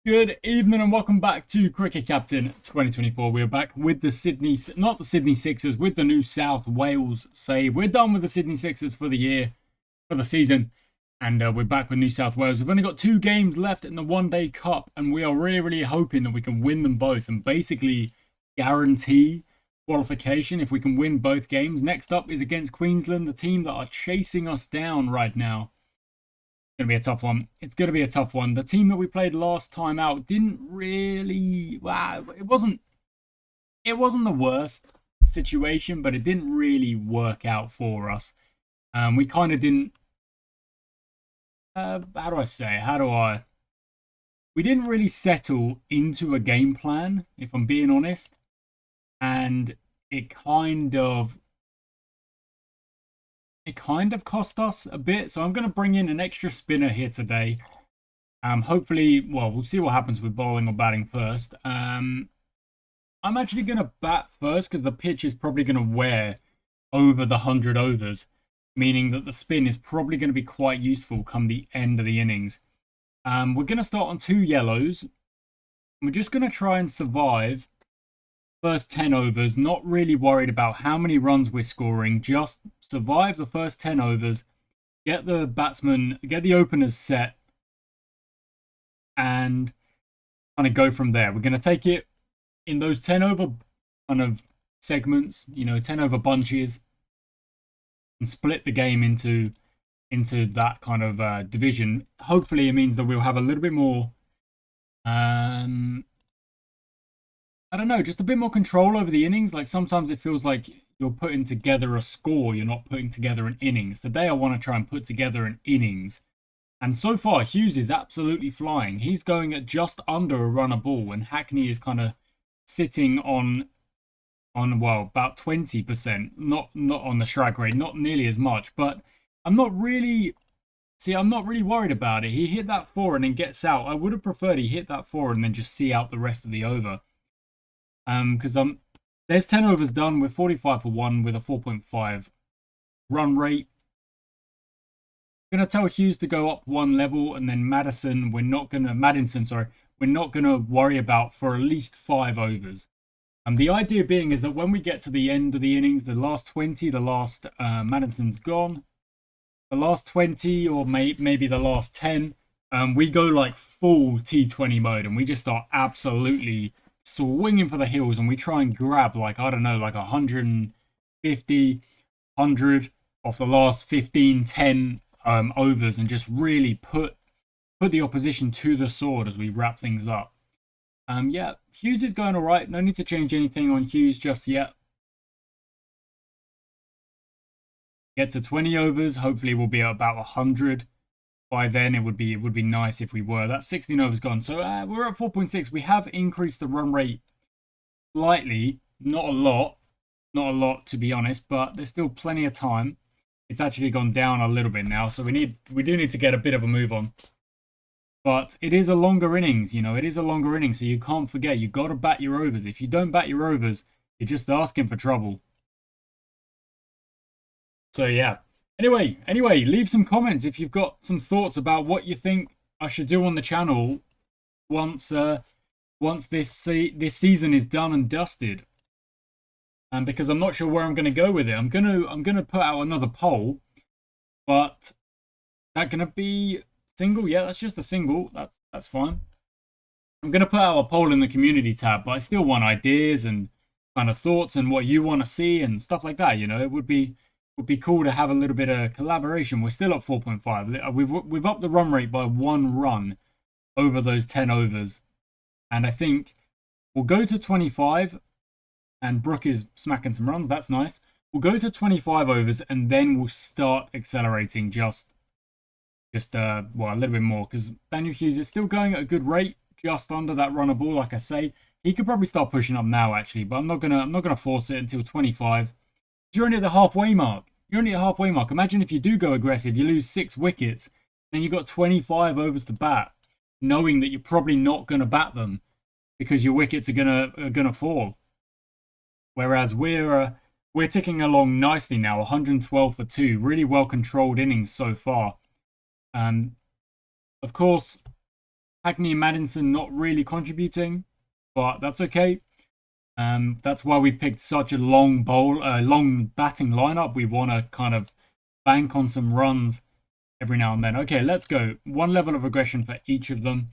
Good evening and welcome back to Cricket Captain 2024. We're back with the not the Sydney Sixers, with the New South Wales save. We're done with the Sydney Sixers for the year, for the season, and we're back with New South Wales. We've only got 2 games left in the One Day Cup, and we are really hoping that we can win them both and basically guarantee qualification if we can win both games. Next up is against Queensland, the team that are chasing us down right now. Going to be a tough one. It's going to be a tough one. The team that we played last time out didn't really... Well, it wasn't the worst situation, but it didn't really work out for us. We kind of didn't... how do I say? We didn't really settle into a game plan, if I'm being honest. And it kind of cost us a bit. So I'm going to bring in an extra spinner here today. Hopefully, well, we'll see what happens with bowling or batting first. I'm actually going to bat first because the pitch is probably going to wear over the 100 overs, meaning that the spin is probably going to be quite useful come the end of the innings. We're going to start on 2 yellows. We're just going to try and survive first 10 overs, not really worried about how many runs we're scoring, just survive the first 10 overs, get the openers set, and kind of go from there. We're going to take it in those 10 over kind of segments, 10 over bunches, and split the game into that kind of division. Hopefully it means that we'll have a little bit more I don't know, just a bit more control over the innings. Like sometimes it feels like you're putting together a score, you're not putting together an innings. Today I want to try and put together an innings. And so far Hughes is absolutely flying. He's going at just under a run a ball, and Hackney is kind of sitting on well, about 20%. Not on the strike rate, not nearly as much, but I'm not really worried about it. He hit that 4 and then gets out. I would have preferred he hit that 4 and then just see out the rest of the over. Because there's 10 overs done. We're 45 for 1 with a 4.5 run rate. I'm gonna tell Hughes to go up 1 level, and then Madison, we're not gonna worry about for at least 5 overs. The idea being is that when we get to the end of the innings, the last 20, Madison's gone, the last 20 or maybe the last 10, we go like full T20 mode, and we just start absolutely swinging for the hills, and we try and grab like 150, 100 off the last 15, 10 overs, and just really put the opposition to the sword as we wrap things up. Yeah, Hughes is going all right. No need to change anything on Hughes just yet. Get to 20 overs. Hopefully we'll be at about 100. By then, it would be nice if we were. That 16 overs gone. So we're at 4.6. We have increased the run rate slightly. Not a lot to be honest, but there's still plenty of time. It's actually gone down a little bit now, so we do need to get a bit of a move on. But it is a longer innings, it is a longer innings, so you can't forget, you got to bat your overs. If you don't bat your overs, you're just asking for trouble. So yeah. Anyway, leave some comments if you've got some thoughts about what you think I should do on the channel once this season is done and dusted. Because I'm not sure where I'm going to go with it. I'm gonna put out another poll, but that gonna be single? Yeah, that's just a single. That's fine. I'm gonna put out a poll in the community tab, but I still want ideas and kind of thoughts and what you want to see and stuff like that. It would be cool to have a little bit of collaboration. We're still at 4.5. We've upped the run rate by 1 run over those 10 overs, and I think we'll go to 25. And Brook is smacking some runs. That's nice. We'll go to 25 overs, and then we'll start accelerating just a little bit more, because Daniel Hughes is still going at a good rate, just under that runner ball. Like I say, he could probably start pushing up now actually, but I'm not gonna force it until 25. You're only at the halfway mark. Imagine if you do go aggressive, you lose 6 wickets, then you've got 25 overs to bat, knowing that you're probably not gonna bat them because your wickets are gonna fall. Whereas we're ticking along nicely now, 112 for 2. Really well controlled innings so far. Of course, Hackney and Maddinson not really contributing, but that's okay. That's why we've picked such a long batting lineup. We want to kind of bank on some runs every now and then. Okay, let's go. One level of aggression for each of them.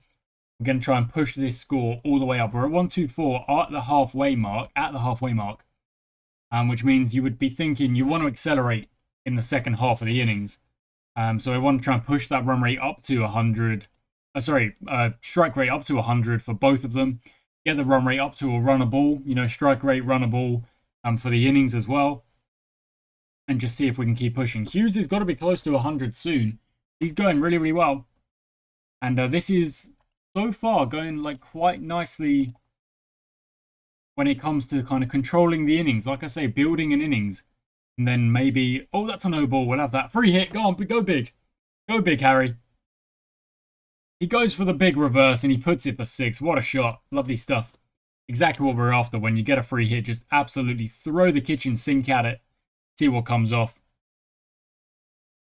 I'm going to try and push this score all the way up. We're at 124 at the halfway mark. Which means you would be thinking you want to accelerate in the second half of the innings. So I want to try and push that run rate up to 100. Strike rate up to 100 for both of them. Get the run rate up to a runner ball. Strike rate, runner ball for the innings as well. And just see if we can keep pushing. Hughes has got to be close to 100 soon. He's going really, really well. And this is so far going like quite nicely when it comes to kind of controlling the innings. Like I say, building an innings. And then maybe, oh, that's a no ball. We'll have that. Free hit. Go on, go big. Go big, Harry. He goes for the big reverse and he puts it for 6. What a shot. Lovely stuff. Exactly what we're after. When you get a free hit, just absolutely throw the kitchen sink at it. See what comes off.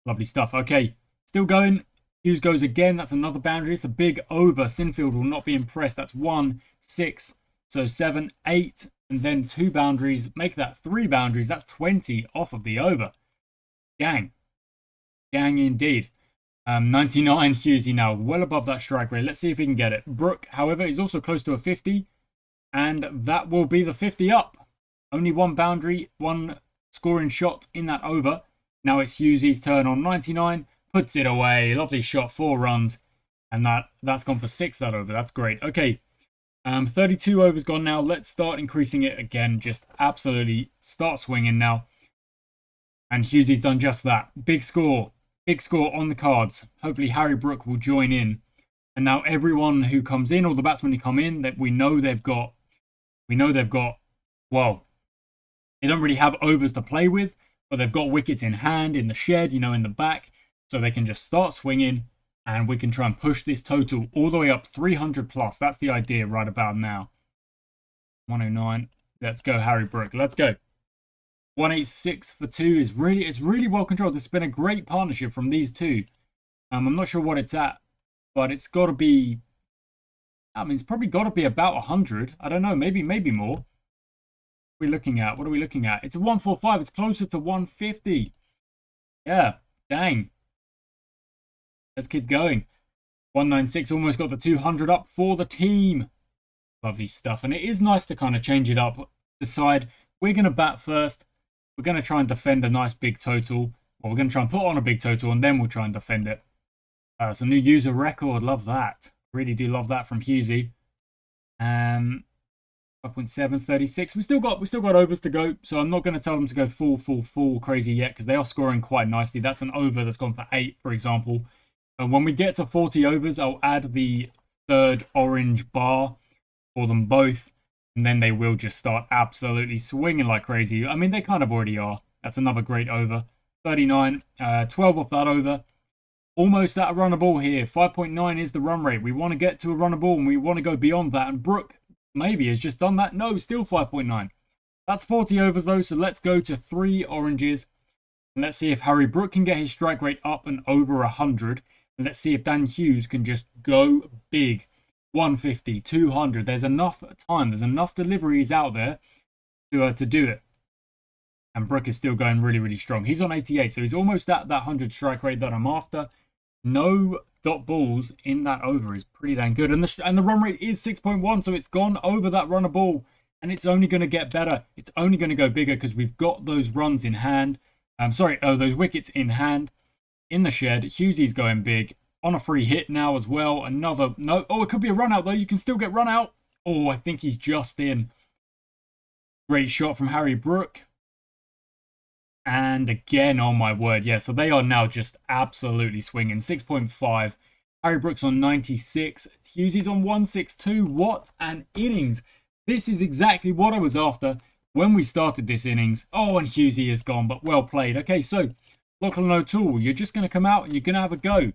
Lovely stuff. Okay, still going. Hughes goes again. That's another boundary. It's a big over. Sinfield will not be impressed. That's 1, 6. So 7, 8. And then 2 boundaries. Make that 3 boundaries. That's 20 off of the over. Gang. Gang indeed. 99 Hughesy now. Well above that strike rate. Let's see if he can get it. Brook, however, is also close to a 50. And that will be the 50 up. Only 1 boundary. 1 scoring shot in that over. Now it's Hughesy's turn on 99. Puts it away. Lovely shot. 4 runs. And that's gone for 6 that over. That's great. Okay. 32 overs gone now. Let's start increasing it again. Just absolutely start swinging now. And Hughesy's done just that. Big score. Big score on the cards. Hopefully Harry Brook will join in. And now everyone who comes in, all the batsmen who come in, that we know they've got, well, they don't really have overs to play with, but they've got wickets in hand, in the shed, in the back. So they can just start swinging and we can try and push this total all the way up 300 plus. That's the idea right about now. 109. Let's go, Harry Brook. Let's go. 186 for 2 is really well controlled. This has been a great partnership from these two. I'm not sure what it's at, but it's got to be, it's probably got to be about 100. I don't know, maybe more. What are we looking at? What are we looking at? It's a 145. It's closer to 150. Yeah, dang. Let's keep going. 196 almost got the 200 up for the team. Lovely stuff. And it is nice to kind of change it up. Decide we're going to bat first. We're going to try and defend a nice big total. Or we're going to try and put on a big total and then we'll try and defend it. Some new user record. Love that. Really do love that from Hughesy. 5.7, 36. We still got overs to go. So I'm not going to tell them to go full crazy yet because they are scoring quite nicely. That's an over that's gone for 8, for example. When we get to 40 overs, I'll add the 3rd orange bar for them both. And then they will just start absolutely swinging like crazy. They kind of already are. That's another great over. 39, 12 off that over. Almost at a runner ball here. 5.9 is the run rate. We want to get to a runner ball and we want to go beyond that. And Brook maybe has just done that. No, still 5.9. That's 40 overs though. So let's go to 3 oranges. And let's see if Harry Brook can get his strike rate up and over 100. And let's see if Dan Hughes can just go big. 150, 200. There's enough time. There's enough deliveries out there to do it. And Brook is still going really strong. He's on 88, so he's almost at that 100 strike rate that I'm after. No dot balls in that over is pretty dang good. And the run rate is 6.1, so it's gone over that runner ball. And it's only going to get better. It's only going to go bigger because we've got those runs in hand. Those wickets in hand in the shed. Hughesy's going big. On a free hit now as well. It could be a run out though. You can still get run out. Oh, I think he's just in. Great shot from Harry Brook. And again, oh my word. Yeah, so they are now just absolutely swinging. 6.5. Harry Brook's on 96. Hughesy's on 162. What an innings. This is exactly what I was after when we started this innings. Oh, and Hughesy is gone, but well played. Okay, so Lachlan O'Toole, you're just going to come out and you're going to have a go.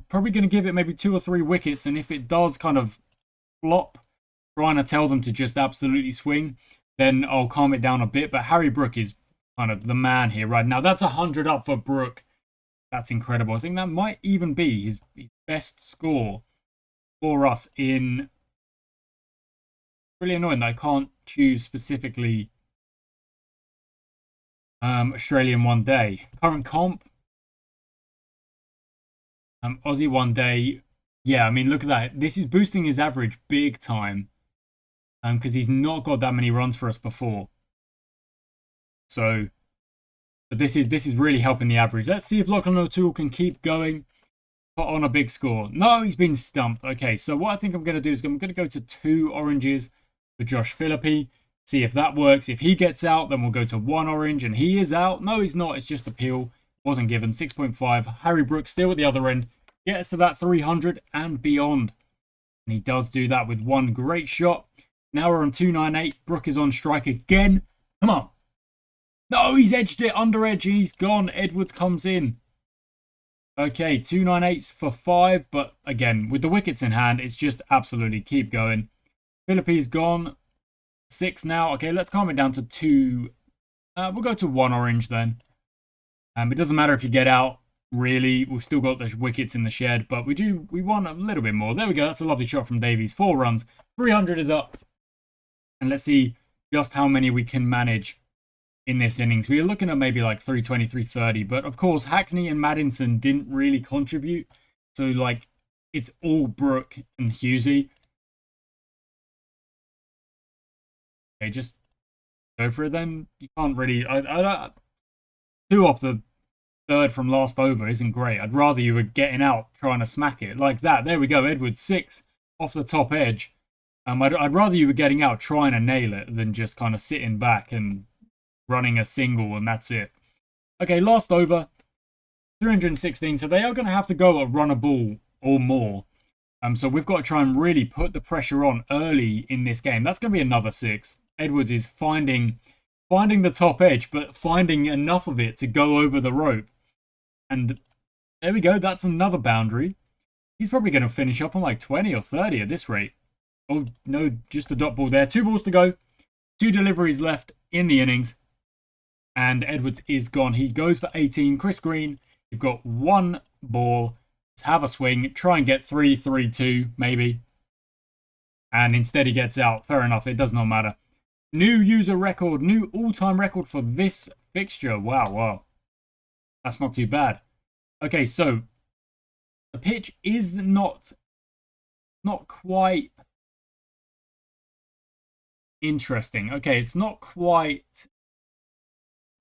Probably going to give it maybe 2 or 3 wickets. And if it does kind of flop, trying to tell them to just absolutely swing, then I'll calm it down a bit. But Harry Brook is kind of the man here right now. That's 100 up for Brook. That's incredible. I think that might even be his best score for us in... Really annoying that I can't choose specifically Australian one day. Current comp. Aussie one day. Yeah, I mean, look at that. This is boosting his average big time. Because he's not got that many runs for us before. So, but this is really helping the average. Let's see if Lachlan O'Toole can keep going. Put on a big score. No, he's been stumped. Okay, so what I think I'm going to do is I'm going to go to 2 oranges for Josh Philippi. See if that works. If he gets out, then we'll go to 1 orange. And he is out. No, he's not. It's just a peel. Wasn't given. 6.5. Harry Brooks still at the other end. Gets to that 300 and beyond. And he does do that with 1 great shot. Now we're on 298. Brook is on strike again. Come on. No, he's edged it. Under edge and he's gone. Edwards comes in. Okay, 298s for 5. But again, with the wickets in hand, it's just absolutely keep going. Philippi's gone. 6 now. Okay, let's calm it down to 2. We'll go to 1 orange then. It doesn't matter if you get out, really. We've still got the wickets in the shed, but we want a little bit more. There we go. That's a lovely shot from Davies. 4 runs. 300 is up. And let's see just how many we can manage in this innings. We are looking at maybe like 320, 330. But of course, Hackney and Maddinson didn't really contribute. So like, it's all Brook and Hughesy. Okay, just go for it then. You can't really... 2 off the 3rd from last over isn't great. I'd rather you were getting out trying to smack it like that. There we go. Edwards 6 off the top edge. I'd rather you were getting out trying to nail it than just kind of sitting back and running a single and that's it. Okay, last over. 316. So they are going to have to go a run a ball or more. So we've got to try and really put the pressure on early in this game. That's going to be another 6. Edwards is finding the top edge, but finding enough of it to go over the rope. And there we go. That's another boundary. He's probably going to finish up on like 20 or 30 at this rate. Oh, no, just a dot ball there. 2 balls to go. 2 deliveries left in the innings. And Edwards is gone. He goes for 18. Chris Green, you've got 1 ball. Let's have a swing. Try and get 3-3-2, maybe. And instead he gets out. Fair enough. It does not matter. New user record. New all-time record for this fixture. Wow. That's not too bad. Okay, so the pitch is not quite interesting. Okay, it's not quite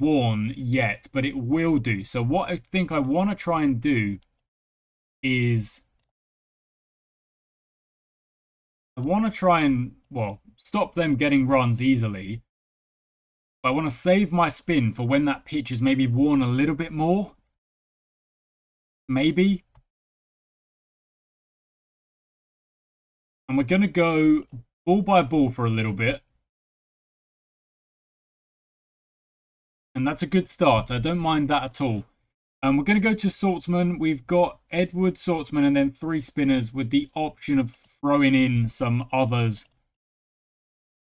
worn yet, but it will do. So what I think I want to try and do is I want to try and, well, stop them getting runs easily. But I want to save my spin for when that pitch is maybe worn a little bit more. Maybe. And we're going to go ball by ball for a little bit. And that's a good start. I don't mind that at all. We're going to go to Saltzman. We've got Edward, Saltzman, and then 3 spinners with the option of throwing in some others.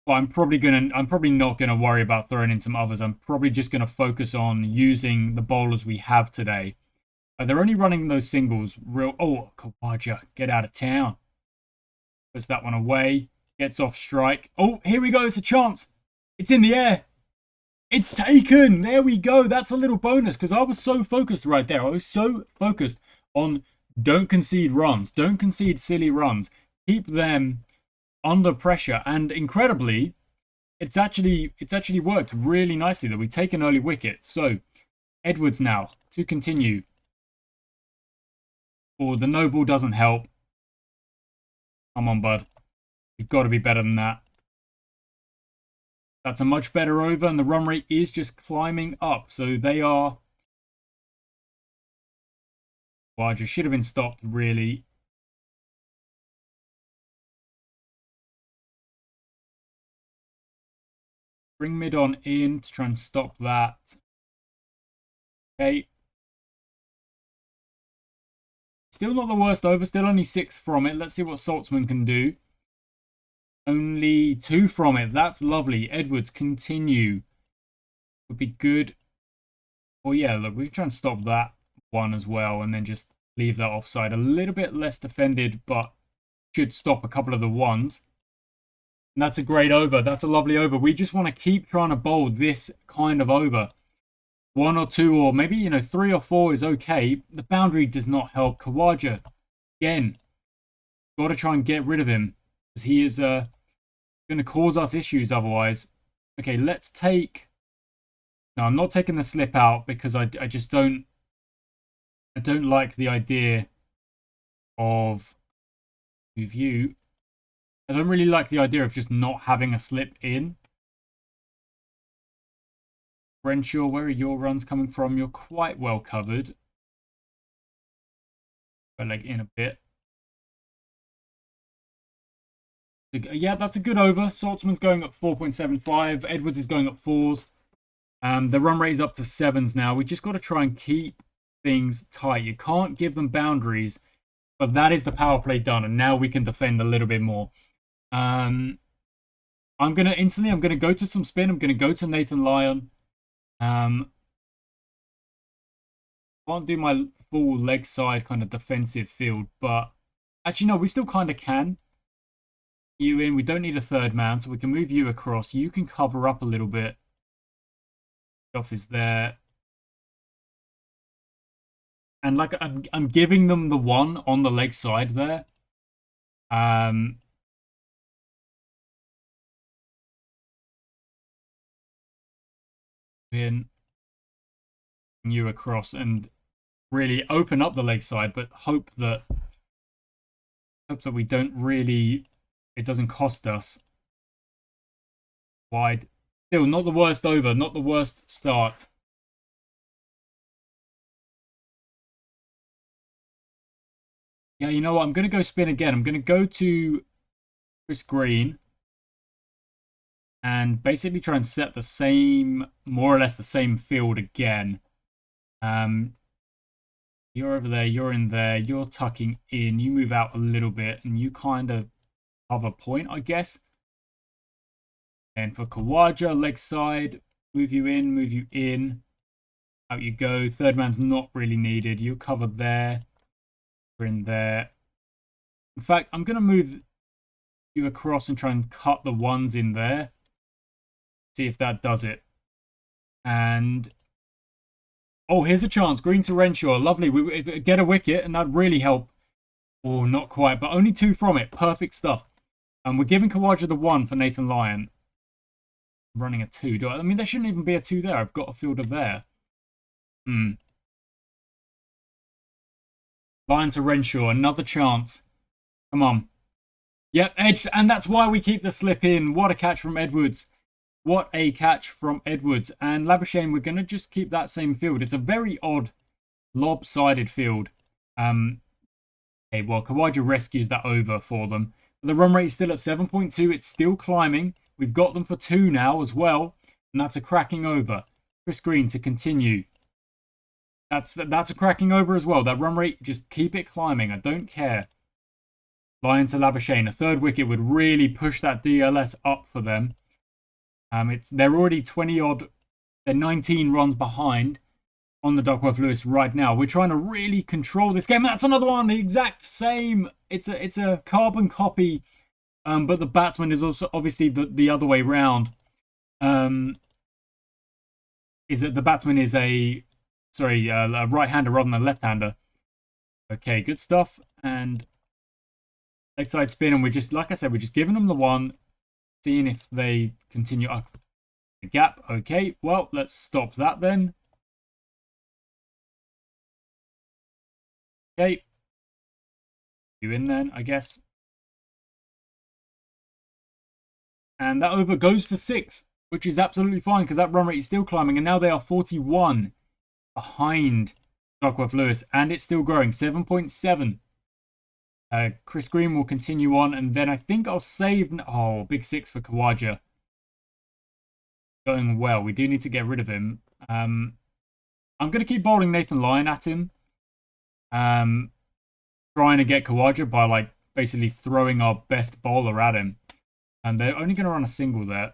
But I'm probably not going to worry about throwing in some others. I'm probably just going to focus on using the bowlers we have today. They're only running those singles real... Oh, Kawaja, get out of town. Puts that one away. Gets off strike. Oh, here we go. It's a chance. It's in the air. It's taken. There we go. That's a little bonus because I was so focused right there. I was so focused on don't concede runs. Don't concede silly runs. Keep them under pressure. And incredibly, it's actually worked really nicely that we take an early wicket. So Edwards now to continue. Or the no ball doesn't help. Come on, bud. You've got to be better than that. That's a much better over, and the run rate is just climbing up. So they are... Well, I just should have been stopped, really. Bring mid on in to try and stop that. Okay. Still not the worst over. Still only 6 from it. Let's see what Saltzman can do. Only 2 from it. That's lovely. Edwards, continue. Would be good. Well, yeah, look, we can try and stop that one as well and then just leave that offside. A little bit less defended, but should stop a couple of the ones. And that's a great over. That's a lovely over. We just want to keep trying to bowl this kind of over. 1 or 2 or maybe, you know, 3 or 4 is okay. The boundary does not help. Khawaja, again, got to try and get rid of him, because he is going to cause us issues otherwise. Okay, let's take... No, I'm not taking the slip out because I just don't... I don't like the idea of review. I don't really like the idea of just not having a slip in. Renshaw, where are your runs coming from? You're quite well covered. Go leg in a bit. Yeah, that's a good over. Saltzman's going at 4.75. Edwards is going at 4s. The run rate is up to 7s now. We just got to try and keep things tight. You can't give them boundaries, but that is the power play done, and now we can defend a little bit more. I'm going to go to some spin. I'm going to go to Nathan Lyon. Can't do my full leg side kind of defensive field, but actually, no, we still kind of can. You in, we don't need a third man, so we can move you across. You can cover up a little bit. Off is there. And like I'm giving them the one on the leg side there. In you across and really open up the leg side, but hope that we don't really, it doesn't cost us. Wide. Still not the worst over, not the worst start. Yeah, you know what? I'm going to go spin again. I'm going to go to Chris Green and basically try and set the same, more or less the same field again. You're over there, you're in there, you're tucking in, you move out a little bit, and you kind of cover point, I guess. And for Khawaja, leg side, move you in, out you go. Third man's not really needed. You're covered there. We're in there. In fact, I'm going to move you across and try and cut the ones in there. See if that does it. And... oh, here's a chance. Green to Renshaw. Lovely. We get a wicket, and that'd really help. Oh, not quite, but only 2 from it. Perfect stuff. And we're giving Khawaja the 1 for Nathan Lyon. Running a 2. I mean, there shouldn't even be a 2 there. I've got a fielder there. Lyon to Renshaw. Another chance. Come on. Yep, edged. And that's why we keep the slip in. What a catch from Edwards. What a catch from Edwards. And Labuschagne, we're going to just keep that same field. It's a very odd, lopsided field. Okay, well, Khawaja rescues that over for them. The run rate is still at 7.2. It's still climbing. We've got them for 2 now as well. And that's a cracking over. Chris Green to continue. That's a cracking over as well. That run rate, just keep it climbing. I don't care. Lyon to Labuschagne. A 3rd wicket would really push that DLS up for them. They're already 20 odd. They're 19 runs behind on the Duckworth-Lewis right now. We're trying to really control this game. That's another one. The exact same. It's a carbon copy. But the batsman is also obviously the other way round. Is that the batsman is a right-hander rather than a left-hander. Okay, good stuff. And leg side spin, and we're just, like I said, we're just giving them the 1, seeing if they continue up the gap. Okay, well, let's stop that then. Okay. You in then, I guess. And that over goes for 6, which is absolutely fine because that run rate is still climbing. And now they are 41 behind Duckworth-Lewis. And it's still growing, 7.7. Chris Green will continue on. And then I think I'll save... oh, big 6 for Khawaja. Going well. We do need to get rid of him. I'm going to keep bowling Nathan Lyon at him. Trying to get Khawaja by, like, basically throwing our best bowler at him. And they're only going to run a single there.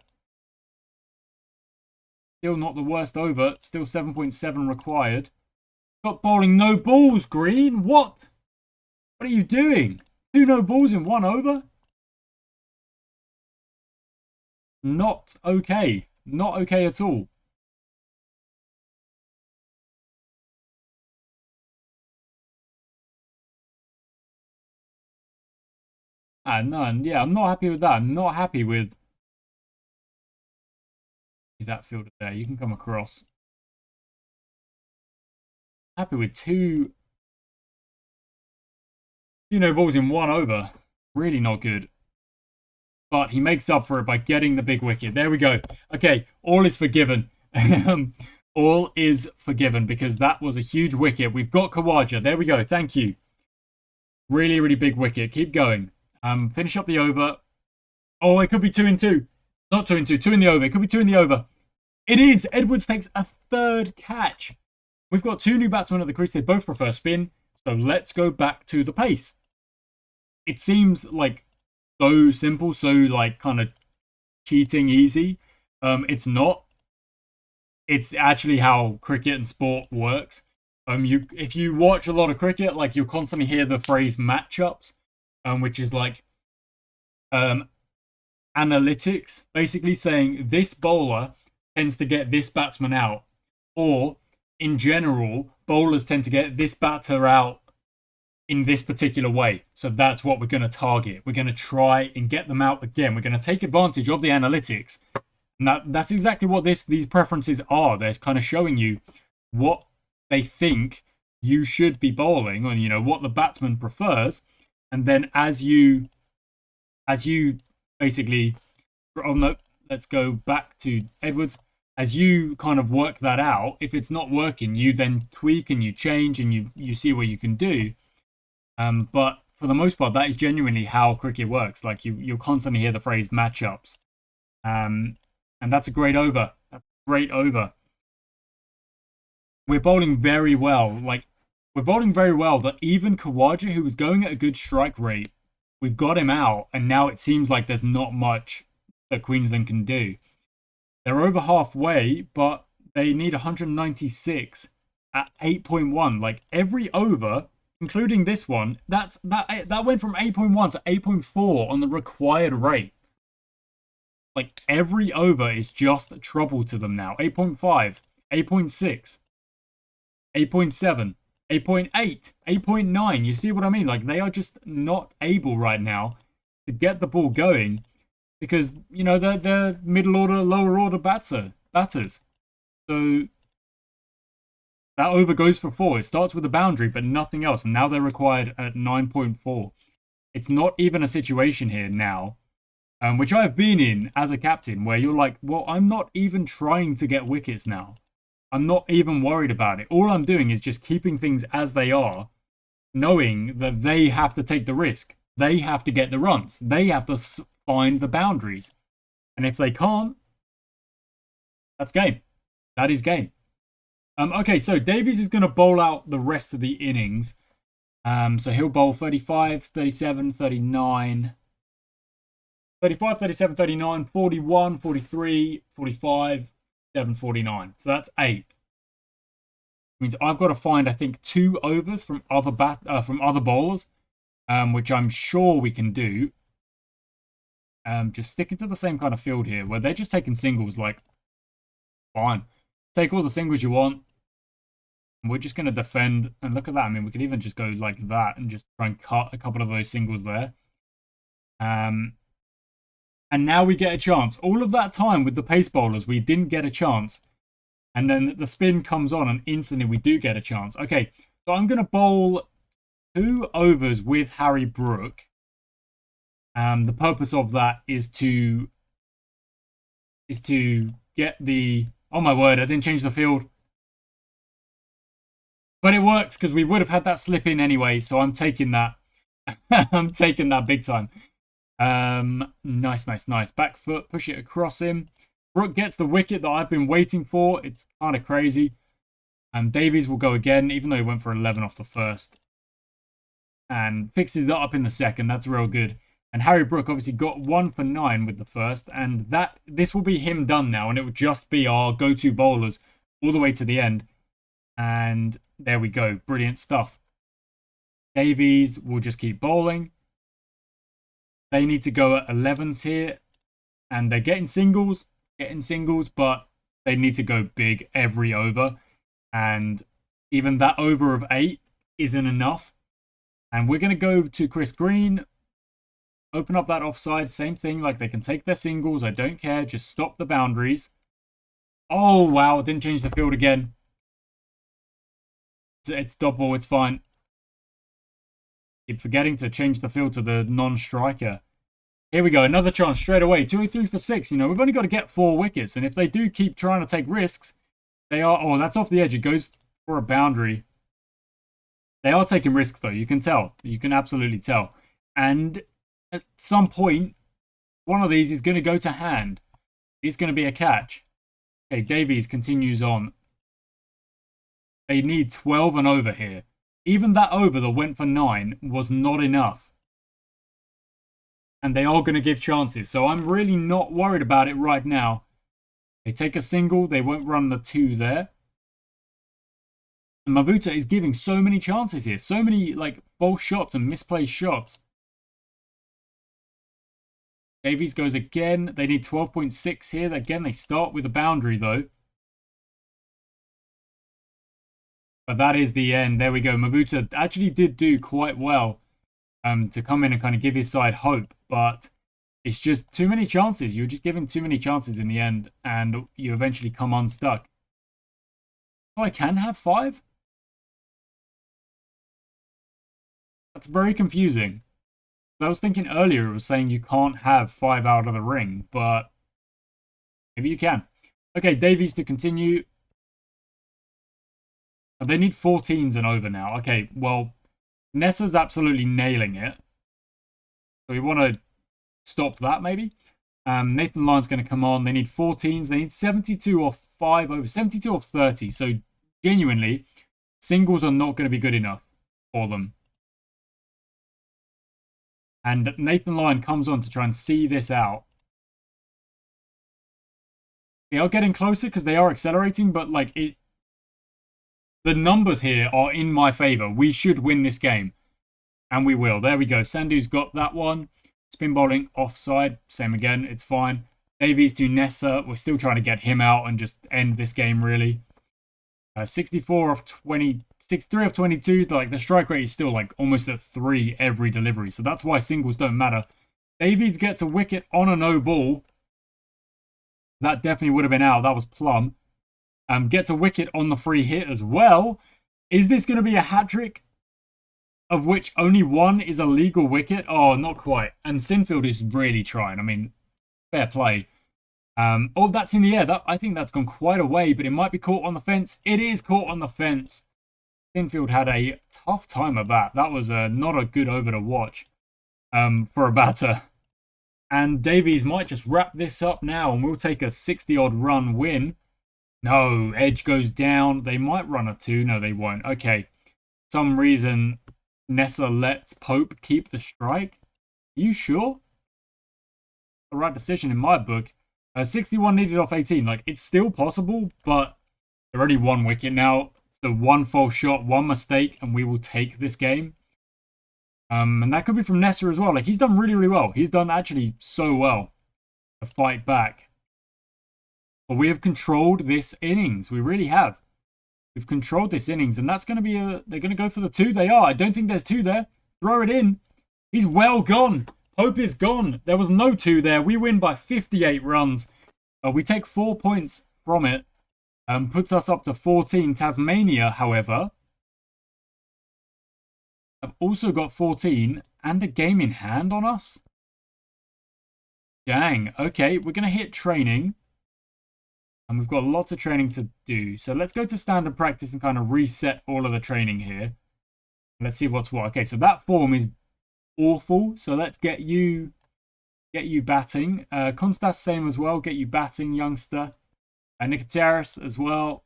Still not the worst over. Still 7.7 required. Stop bowling no balls, Green. What? What are you doing? 2 no balls in 1 over? Not okay. Not okay at all. None. Yeah, I'm not happy with that. I'm not happy with that fielder there. You can come across. Happy with two no balls in 1 over. Really not good. But he makes up for it by getting the big wicket. There we go. Okay, all is forgiven. All is forgiven because that was a huge wicket. We've got Khawaja. There we go. Thank you. Really, really big wicket. Keep going. Finish up the over. Oh, it could be 2 in 2. Not 2 in 2. 2 in the over. It could be 2 in the over. It is. Edwards takes a 3rd catch. We've got 2 new batsmen at the crease. They both prefer spin. So let's go back to the pace. It seems like so simple, so like kind of cheating easy. It's not. It's actually how cricket and sport works. If you watch a lot of cricket, like you'll constantly hear the phrase matchups, which is like analytics, basically saying this bowler tends to get this batsman out, or in general, bowlers tend to get this batter out in this particular way. So that's what we're going to target. We're going to try and get them out again. We're going to take advantage of the analytics. And that's exactly what these preferences are. They're kind of showing you what they think you should be bowling, or what the batsman prefers. And then as you basically, oh no, let's go back to Edwards. As you kind of work that out, if it's not working, you then tweak and you change and you see what you can do. But for the most part, that is genuinely how cricket works. Like you'll constantly hear the phrase matchups. And that's a great over. That's a great over. We're bowling very well. We're bowling very well that even Khawaja, who was going at a good strike rate, we've got him out. And now it seems like there's not much that Queensland can do. They're over halfway, but they need 196 at 8.1. Like every over, including this one, that went from 8.1 to 8.4 on the required rate. Like every over is just trouble to them now. 8.5, 8.6, 8.7, 8.8, 8.9. You see what I mean? Like they are just not able right now to get the ball going because they're middle order, lower order batters. So that over goes for 4. It starts with a boundary, but nothing else. And now they're required at 9.4. It's not even a situation here now, which I've been in as a captain, where you're like, well, I'm not even trying to get wickets now. I'm not even worried about it. All I'm doing is just keeping things as they are, knowing that they have to take the risk. They have to get the runs. They have to find the boundaries. And if they can't, that's game. That is game. Okay, so Davies is going to bowl out the rest of the innings. So he'll bowl 35, 37, 39, 35, 37, 39, 41, 43, 45, 7, 49. So that's 8. Means I've got to find, I think, 2 overs from other bowlers, which I'm sure we can do. Just sticking to the same kind of field here, where they're just taking singles. Like, fine, take all the singles you want. And we're just going to defend. And look at that. I mean, we could even just go like that and just try and cut a couple of those singles there. And now we get a chance. All of that time with the pace bowlers, we didn't get a chance. And then the spin comes on and instantly we do get a chance. Okay, so I'm going to bowl 2 overs with Harry Brook. The purpose of that is to get the... Oh my word, I didn't change the field. But it works because we would have had that slip in anyway. So I'm taking that. I'm taking that big time. Nice. Back foot, push it across him. Brook gets the wicket that I've been waiting for. It's kind of crazy. Davies will go again, even though he went for 11 off the first. And fixes it up in the second. That's real good. And Harry Brook obviously got 1 for 9 with the first. And this will be him done now. And it will just be our go-to bowlers all the way to the end. And there we go. Brilliant stuff. Davies will just keep bowling. They need to go at 11s here. And they're getting singles, but they need to go big every over. And even that over of 8 isn't enough. And we're going to go to Chris Green. Open up that offside. Same thing. Like, they can take their singles. I don't care. Just stop the boundaries. Oh, wow. Didn't change the field again. It's dot ball. It's fine. Keep forgetting to change the field to the non-striker. Here we go. Another chance straight away. 2-3 for 6. You know, we've only got to get 4 wickets. And if they do keep trying to take risks, they are... Oh, that's off the edge. It goes for a boundary. They are taking risks, though. You can tell. You can absolutely tell. And at some point, one of these is going to go to hand. It's going to be a catch. Okay, Davies continues on. They need 12 and over here. Even that over that went for 9 was not enough. And they are going to give chances. So I'm really not worried about it right now. They take a single. They won't run the 2 there. And Mavuta is giving so many chances here. So many, like, false shots and misplaced shots. Davies goes again. They need 12.6 here. Again, they start with a boundary, though. But that is the end. There we go. Mavuta actually did do quite well to come in and kind of give his side hope. But it's just too many chances. You're just giving too many chances in the end. And you eventually come unstuck. Oh, I can have 5? That's very confusing. I was thinking earlier it was saying you can't have 5 out of the ring, but maybe you can. Okay, Davies to continue. They need 14s and over now. Okay, well, Nessa's absolutely nailing it. So we want to stop that, maybe. Nathan Lyon's going to come on. They need 14s. They need 72 off 5 over. 72 off 30. So, genuinely, singles are not going to be good enough for them. And Nathan Lyon comes on to try and see this out. They are getting closer because they are accelerating, but like the numbers here are in my favor. We should win this game. And we will. There we go. Sandhu's got that one. Spin bowling offside. Same again. It's fine. Davies to Nessa. We're still trying to get him out and just end this game, really. 64 off 20, 63 off 22. Like, the strike rate is still like almost at 3 every delivery. So that's why singles don't matter. Davies gets a wicket on a no ball. That definitely would have been out. That was plum. Gets a wicket on the free hit as well. Is this going to be a hat-trick? Of which only 1 is a legal wicket? Oh, not quite. And Sinfield is really trying. I mean, fair play. Oh, that's in the air. I think that's gone quite away, but it might be caught on the fence. It is caught on the fence. Sinfield had a tough time of that. That was not a good over to watch for a batter. And Davies might just wrap this up now, and we'll take a 60-odd run win. No, edge goes down. They might run a 2. No, they won't. Okay. Some reason Nessa lets Pope keep the strike. You sure? The right decision in my book. 61 needed off 18. Like, it's still possible, but they're already 1 wicket now. It's the 1 false shot, 1 mistake, and we will take this game. And that could be from Nessa as well. Like, he's done really, really well. He's done actually so well to fight back. But we have controlled this innings. We really have. We've controlled this innings, and that's going to be a... They're going to go for the 2. They are. I don't think there's 2 there. Throw it in. He's well gone. Hope is gone. There was no 2 there. We win by 58 runs. We take 4 points from it. Puts us up to 14. Tasmania, however, have also got 14 and a game in hand on us. Dang. Okay, we're going to hit training. And we've got lots of training to do. So let's go to standard practice and kind of reset all of the training here. Let's see what's what. Okay, so that form is awful. So let's get you batting. Konstas same as well. Get you batting, youngster. Nicotera's as well.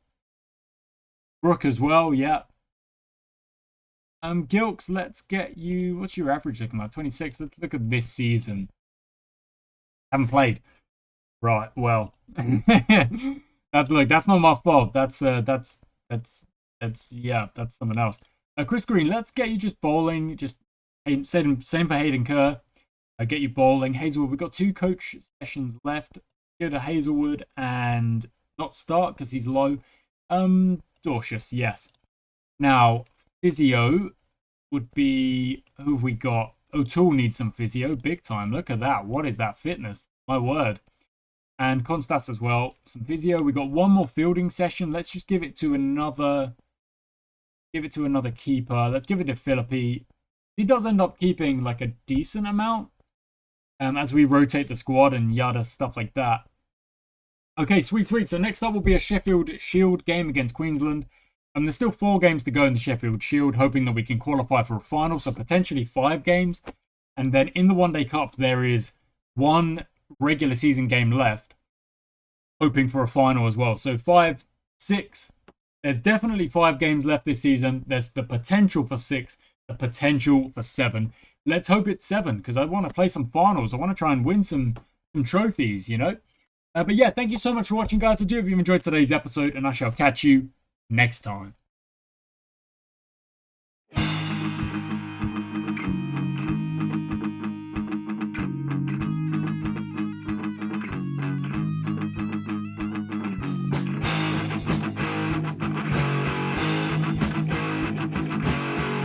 Brook as well. Yeah. Gilks, let's get you. What's your average looking like? 26. Let's look at this season. Haven't played. Right. Well, that's not my fault. That's something else. Chris Green, let's get you just bowling. Just same for Hayden Kerr. Get you bowling. Hazelwood, we've got 2 coach sessions left. Go to Hazelwood and not start because he's low. Dorcius, yes. Now, physio would be... Who have we got? O'Toole needs some physio. Big time. Look at that. What is that fitness? My word. And Constas as well. Some physio. We got 1 more fielding session. Let's just give it to another... Give it to another keeper. Let's give it to Philippi. He does end up keeping like a decent amount. As we rotate the squad and yada, stuff like that. Okay, sweet. So next up will be a Sheffield Shield game against Queensland. And there's still 4 games to go in the Sheffield Shield, hoping that we can qualify for a final. So potentially 5 games. And then in the One Day Cup, there is 1 regular season game left, hoping for a final as well. So 5, 6. There's definitely 5 games left this season. There's the potential for 6, the potential for 7. Let's hope it's 7, because I want to play some finals. I want to try and win some trophies, you know? But yeah, thank you so much for watching, guys. I do hope you've enjoyed today's episode, and I shall catch you next time.